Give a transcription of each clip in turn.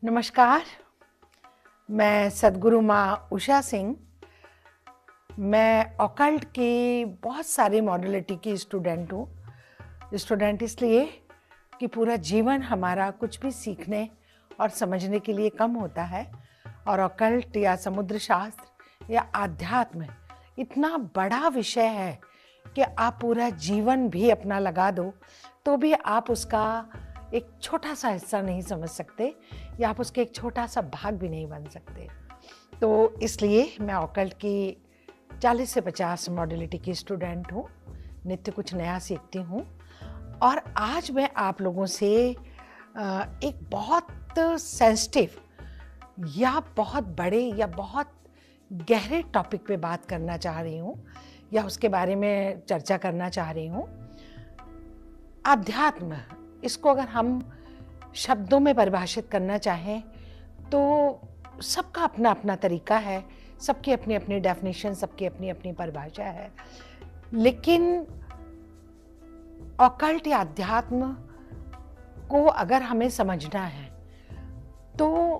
नमस्कार, मैं सद्गुरु माँ उषा सिंह। मैं ऑकल्ट की बहुत सारी मॉडलिटी की स्टूडेंट हूँ। स्टूडेंट इसलिए कि पूरा जीवन हमारा कुछ भी सीखने और समझने के लिए कम होता है, और ऑकल्ट या समुद्र शास्त्र या आध्यात्म इतना बड़ा विषय है कि आप पूरा जीवन भी अपना लगा दो तो भी आप उसका एक छोटा सा हिस्सा नहीं समझ सकते, या आप उसके एक छोटा सा भाग भी नहीं बन सकते। तो इसलिए मैं ऑकल्ट की 40 से 50 मॉडलिटी की स्टूडेंट हूँ। नित्य कुछ नया सीखती हूँ, और आज मैं आप लोगों से एक बहुत सेंसिटिव या बहुत बड़े या बहुत गहरे टॉपिक पे बात करना चाह रही हूँ, या उसके बारे में चर्चा करना चाह रही हूँ। अध्यात्म, इसको अगर हम शब्दों में परिभाषित करना चाहें तो सबका अपना अपना तरीका है, सबकी अपनी अपनी डेफिनेशन, सबकी अपनी अपनी परिभाषा है। लेकिन ऑकल्ट या अध्यात्म को अगर हमें समझना है तो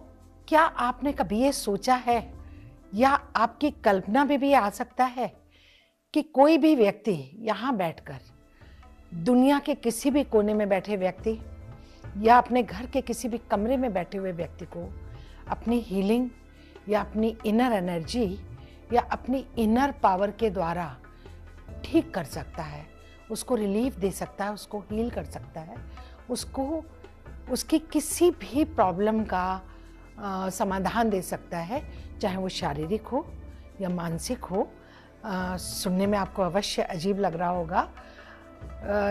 क्या आपने कभी ये सोचा है, या आपकी कल्पना में भी आ सकता है कि कोई भी व्यक्ति यहाँ बैठकर, दुनिया के किसी भी कोने में बैठे व्यक्ति या अपने घर के किसी भी कमरे में बैठे हुए व्यक्ति को अपनी हीलिंग या अपनी इनर एनर्जी या अपनी इनर पावर के द्वारा ठीक कर सकता है, उसको रिलीफ दे सकता है, उसको हील कर सकता है, उसको उसकी किसी भी प्रॉब्लम का समाधान दे सकता है, चाहे वो शारीरिक हो या मानसिक हो। सुनने में आपको अवश्य अजीब लग रहा होगा,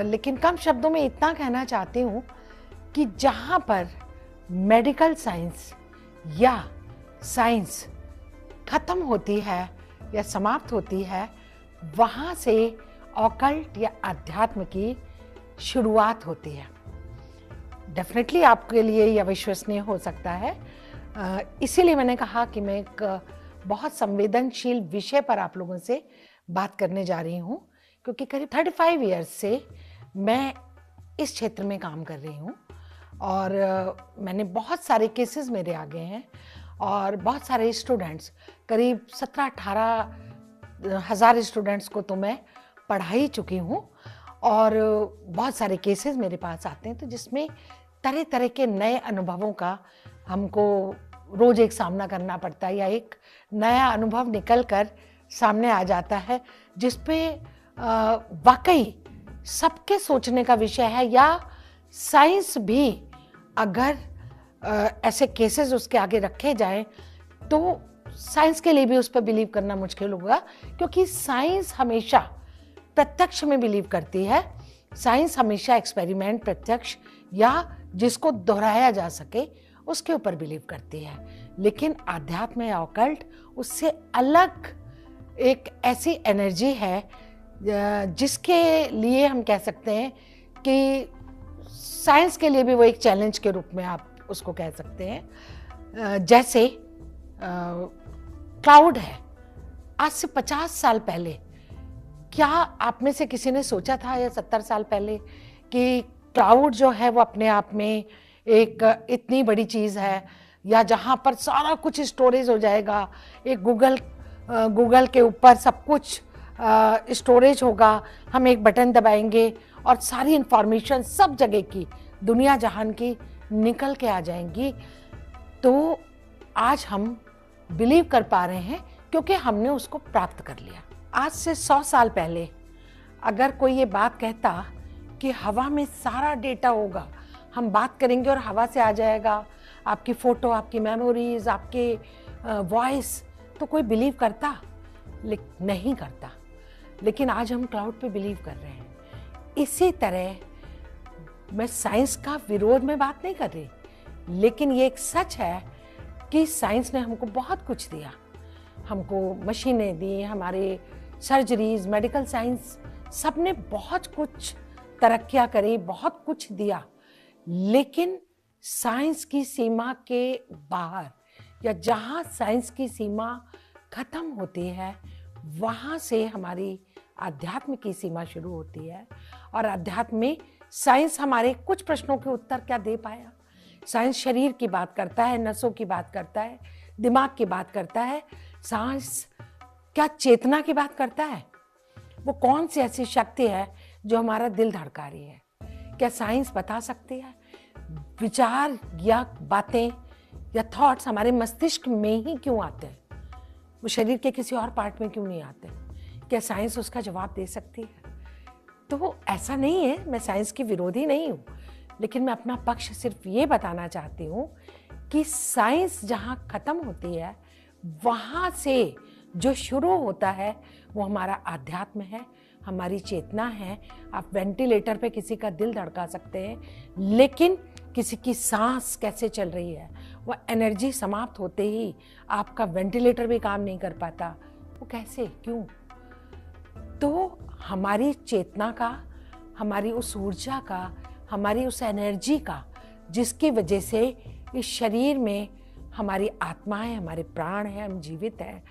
लेकिन कम शब्दों में इतना कहना चाहती हूँ कि जहाँ पर मेडिकल साइंस या साइंस खत्म होती है या समाप्त होती है, वहाँ से ऑकल्ट या अध्यात्म की शुरुआत होती है। डेफिनेटली आपके लिए यह अविश्वसनीय हो सकता है, इसीलिए मैंने कहा कि मैं एक बहुत संवेदनशील विषय पर आप लोगों से बात करने जा रही हूँ, क्योंकि करीब 35 ईयर्स से मैं इस क्षेत्र में काम कर रही हूँ, और मैंने बहुत सारे केसेस मेरे आगे हैं, और बहुत सारे स्टूडेंट्स, करीब 17-18 हज़ार स्टूडेंट्स को तो मैं पढ़ा ही चुकी हूँ, और बहुत सारे केसेस मेरे पास आते हैं, तो जिसमें तरह तरह के नए अनुभवों का हमको रोज़ एक सामना करना पड़ता है, या एक नया अनुभव निकल कर सामने आ जाता है, जिस पे वाकई सबके सोचने का विषय है। या साइंस भी अगर ऐसे केसेस उसके आगे रखे जाएं तो साइंस के लिए भी उस पर बिलीव करना मुश्किल होगा, क्योंकि साइंस हमेशा प्रत्यक्ष में बिलीव करती है। साइंस हमेशा एक्सपेरिमेंट, प्रत्यक्ष या जिसको दोहराया जा सके उसके ऊपर बिलीव करती है। लेकिन आध्यात्म या ऑकल्ट उससे अलग एक ऐसी एनर्जी है जिसके लिए हम कह सकते हैं कि साइंस के लिए भी वो एक चैलेंज के रूप में आप उसको कह सकते हैं। जैसे क्लाउड है। आज से 50 साल पहले क्या आप में से किसी ने सोचा था, या 70 साल पहले, कि क्लाउड जो है वो अपने आप में एक इतनी बड़ी चीज़ है, या जहाँ पर सारा कुछ स्टोरेज हो जाएगा, एक गूगल के ऊपर सब कुछ स्टोरेज होगा, हम एक बटन दबाएंगे और सारी इंफॉर्मेशन सब जगह की, दुनिया जहान की निकल के आ जाएंगी। तो आज हम बिलीव कर पा रहे हैं क्योंकि हमने उसको प्राप्त कर लिया। आज से 100 साल पहले अगर कोई ये बात कहता कि हवा में सारा डेटा होगा, हम बात करेंगे और हवा से आ जाएगा आपकी फ़ोटो, आपकी मेमोरीज, आपके वॉइस, तो कोई बिलीव करता? नहीं करता। लेकिन आज हम क्लाउड पे बिलीव कर रहे हैं। इसी तरह मैं साइंस का विरोध में बात नहीं कर रही, लेकिन ये एक सच है कि साइंस ने हमको बहुत कुछ दिया। हमको मशीनें दी, हमारे सर्जरीज, मेडिकल साइंस, सब ने बहुत कुछ तरक्कियाँ करी, बहुत कुछ दिया। लेकिन साइंस की सीमा के बाहर, या जहाँ साइंस की सीमा खत्म होती है, वहाँ से हमारी आध्यात्म की सीमा शुरू होती है। और आध्यात्म में साइंस हमारे कुछ प्रश्नों के उत्तर क्या दे पाया? साइंस शरीर की बात करता है, नसों की बात करता है, दिमाग की बात करता है। साइंस क्या चेतना की बात करता है? वो कौन सी ऐसी शक्ति है जो हमारा दिल धड़का रही है? क्या साइंस बता सकती है? विचार या बातें या थॉट्स हमारे मस्तिष्क में ही क्यों आते हैं? वो शरीर के किसी और पार्ट में क्यों नहीं आते? क्या साइंस उसका जवाब दे सकती है? तो ऐसा नहीं है, मैं साइंस की विरोधी नहीं हूँ, लेकिन मैं अपना पक्ष सिर्फ ये बताना चाहती हूँ कि साइंस जहाँ खत्म होती है, वहाँ से जो शुरू होता है वो हमारा आध्यात्म है, हमारी चेतना है। आप वेंटिलेटर पे किसी का दिल धड़का सकते हैं, लेकिन किसी की सांस कैसे चल रही है, वो एनर्जी समाप्त होते ही आपका वेंटिलेटर भी काम नहीं कर पाता, वो कैसे, क्यों? तो हमारी चेतना का, हमारी उस ऊर्जा का, हमारी उस एनर्जी का, जिसकी वजह से इस शरीर में हमारी आत्मा है, हमारे प्राण है, हम जीवित हैं,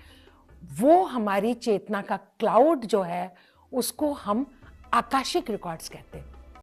वो हमारी चेतना का क्लाउड जो है उसको हम आकाशिक रिकॉर्ड्स कहते हैं।